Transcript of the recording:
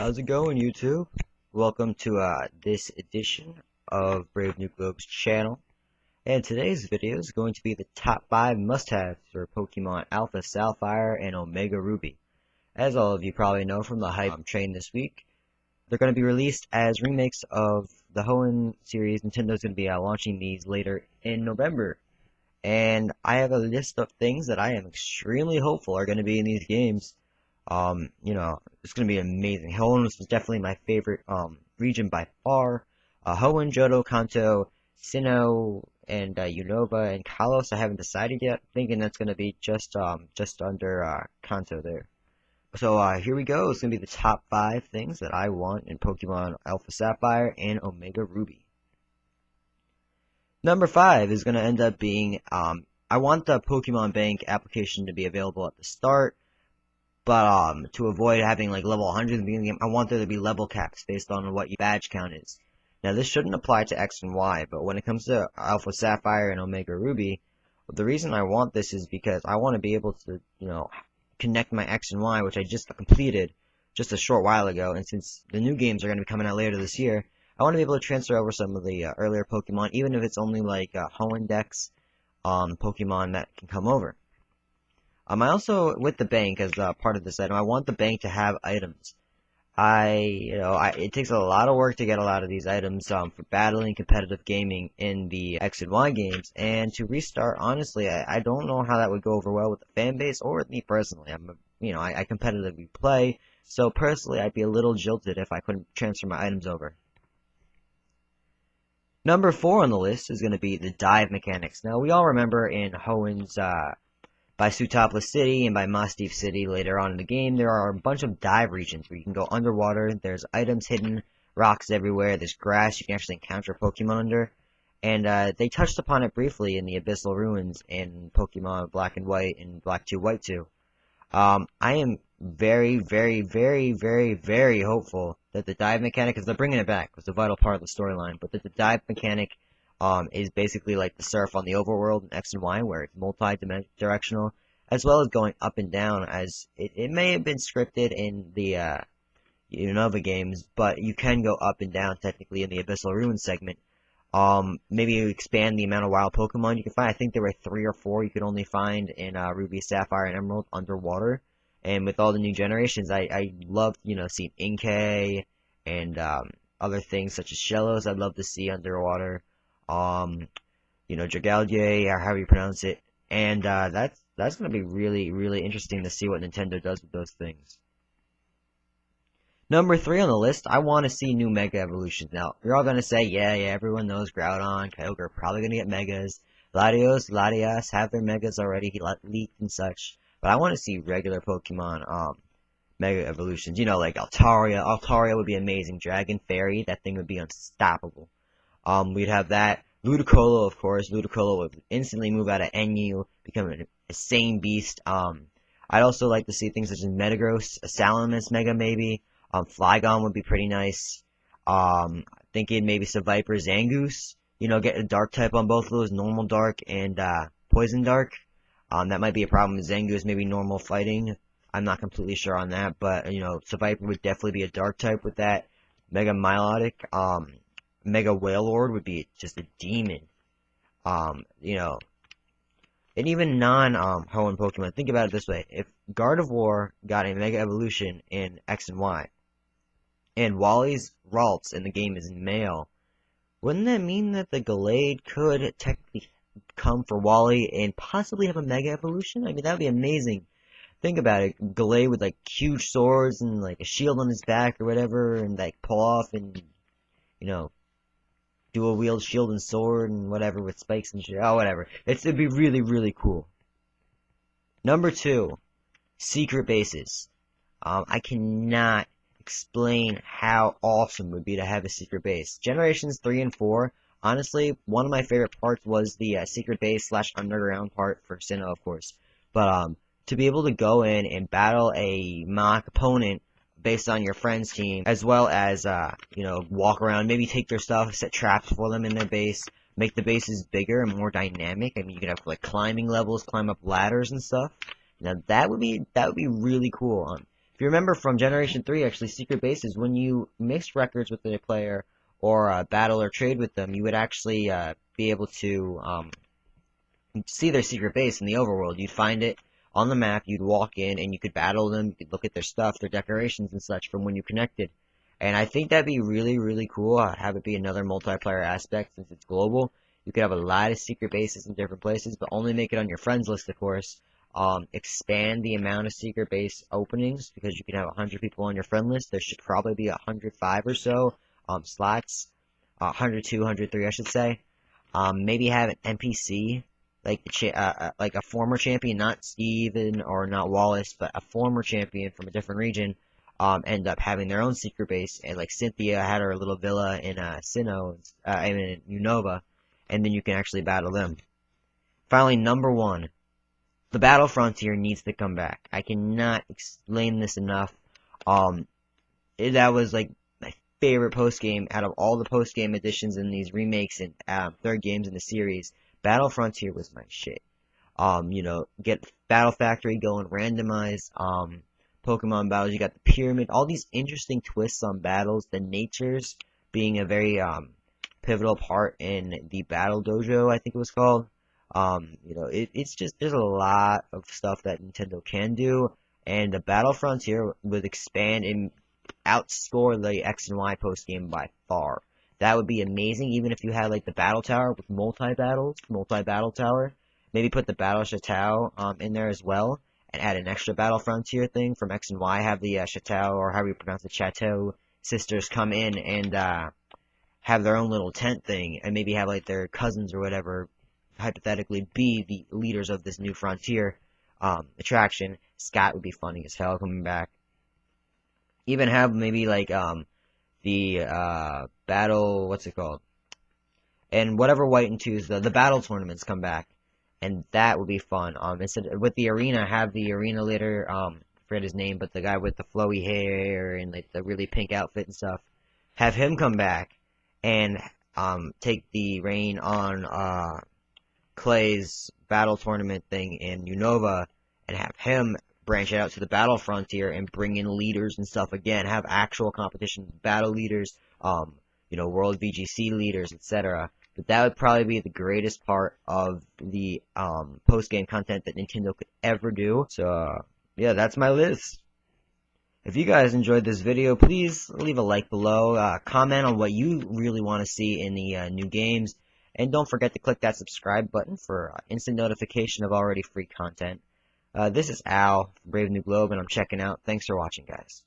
How's it going, YouTube? Welcome to this edition of Brave New Globe's channel. And today's video is going to be the top 5 must-haves for Pokemon Alpha Sapphire and Omega Ruby. As all of you probably know from the hype train this week, they're going to be released as remakes of the Hoenn series. Nintendo's going to be launching these later in November. And I have a list of things that I am extremely hopeful are going to be in these games. It's gonna be amazing. Hoenn was definitely my favorite region by far. Hoenn, Johto, Kanto, Sinnoh, and Unova and Kalos. I haven't decided yet. Thinking that's gonna be just under Kanto there. So here we go. It's gonna be the top 5 things that I want in Pokemon Alpha Sapphire and Omega Ruby. Number 5 is gonna end up being I want the Pokemon Bank application to be available at the start. But to avoid having like level 100 in the beginning of the game, I want there to be level caps based on what your badge count is. Now this shouldn't apply to X and Y, but when it comes to Alpha Sapphire and Omega Ruby, the reason I want this is because I want to be able to, connect my X and Y, which I just completed just a short while ago, and since the new games are going to be coming out later this year, I want to be able to transfer over some of the earlier Pokemon, even if it's only like Hoenn Dex Pokemon that can come over. I also, with the bank as part of this item, I want the bank to have items. It takes a lot of work to get a lot of these items for battling competitive gaming in the X and Y games, and to restart, honestly, I don't know how that would go over well with the fan base or with me personally. I competitively play, so personally, I'd be a little jilted if I couldn't transfer my items over. Number 4 on the list is going to be the dive mechanics. Now, we all remember in Hoenn's by Sootopolis City and by Mossdeep City later on in the game, there are a bunch of dive regions where you can go underwater. There's items hidden, rocks everywhere, there's grass you can actually encounter Pokemon under. And they touched upon it briefly in the Abyssal Ruins in Pokemon Black and White and Black 2, White 2. I am very, very, very, very, very hopeful that the dive mechanic, because they're bringing it back, was a vital part of the storyline, but that the dive mechanic is basically like the surf on the overworld in X and Y, where it's multi-directional, as well as going up and down, as it may have been scripted in the Unova games, but you can go up and down technically in the Abyssal Ruins segment. Maybe you expand the amount of wild Pokemon you can find. I think there were 3 or 4 you could only find in Ruby, Sapphire, and Emerald underwater. And with all the new generations, I love, seeing Inkay and other things such as Shellos I'd love to see underwater. Dragalge, or however you pronounce it, and that's gonna be really, really interesting to see what Nintendo does with those things. Number 3 on the list, I want to see new Mega Evolutions. Now, you're all gonna say, yeah, everyone knows Groudon, Kyogre are probably gonna get Megas, Latias have their Megas already leaked and such, but I want to see regular Pokemon, Mega Evolutions, like Altaria. Altaria would be amazing, Dragon Fairy, that thing would be unstoppable. We'd have that. Ludicolo, of course. Ludicolo would instantly move out of NU, become an insane beast. I'd also like to see things such as Metagross, a Salamis Mega maybe. Flygon would be pretty nice. Thinking maybe Seviper, Zangoose. Get a Dark type on both of those, Normal Dark and Poison Dark. That might be a problem with Zangoose, maybe normal fighting. I'm not completely sure on that, but, Seviper would definitely be a Dark type with that. Mega Milotic, Mega Wailord would be just a demon. And even non-Hoenn Pokemon, think about it this way. If Gardevoir got a Mega Evolution in X and Y, and Wally's Ralts in the game is male, wouldn't that mean that the Gallade could technically come for Wally and possibly have a Mega Evolution? I mean, that would be amazing. Think about it. Gallade with, like, huge swords and, like, a shield on his back or whatever, and, like, pull off and, dual wield shield and sword and whatever with spikes and shit. Oh, whatever. It'd be really, really cool. Number 2, secret bases. I cannot explain how awesome it would be to have a secret base. Generations 3 and 4, honestly, one of my favorite parts was the secret base / underground part for Sinnoh, of course. But to be able to go in and battle a mock opponent based on your friend's team, as well as, walk around, maybe take their stuff, set traps for them in their base, make the bases bigger and more dynamic. I mean, you could have, like, climbing levels, climb up ladders and stuff. Now, that would be really cool. If you remember from Generation 3, actually, secret bases, when you mixed records with a player or battle or trade with them, you would actually be able to see their secret base in the overworld. You'd find it on the map, you'd walk in, and you could battle them, you could look at their stuff, their decorations and such from when you connected. And I think that'd be really, really cool, have it be another multiplayer aspect since it's global. You could have a lot of secret bases in different places, but only make it on your friends list, of course. Expand the amount of secret base openings, because you can have 100 people on your friend list. There should probably be 105 or so slots, 102, 103, I should say. Maybe have an NPC, like like a former champion, not Steven or not Wallace, but a former champion from a different region, end up having their own secret base, and like Cynthia had her little villa in in Unova, and then you can actually battle them. Finally, number 1. The Battle Frontier needs to come back. I cannot explain this enough. That was like my favorite post-game out of all the post-game editions in these remakes and third games in the series. Battle Frontier was my shit. Get Battle Factory going, randomized Pokemon battles. You got the pyramid, all these interesting twists on battles. The natures being a very pivotal part in the Battle Dojo, I think it was called. It's just, there's a lot of stuff that Nintendo can do, and the Battle Frontier would expand and outscore the X and Y post game by far. That would be amazing, even if you had like the Battle Tower with multi-battle tower. Maybe put the Battle Chateau in there as well, and add an extra Battle Frontier thing from X and Y. Have the Chateau, or however you pronounce it, Chateau sisters come in and have their own little tent thing, and maybe have like their cousins or whatever hypothetically be the leaders of this new frontier attraction. Scott would be funny as hell coming back. Even have maybe like the battle, what's it called? And whatever White and Twos, the battle tournaments come back, and that would be fun. Instead with the arena, have the arena leader, forget his name, but the guy with the flowy hair and like the really pink outfit and stuff, have him come back and take the reign on Clay's battle tournament thing in Unova, and have him branch it out to the Battle Frontier and bring in leaders and stuff again. Have actual competition, battle leaders, World VGC leaders, etc. But that would probably be the greatest part of the post-game content that Nintendo could ever do. So, yeah, that's my list. If you guys enjoyed this video, please leave a like below. Comment on what you really want to see in the new games. And don't forget to click that subscribe button for instant notification of already free content. This is Al from Brave New Globe, and I'm checking out. Thanks for watching, guys.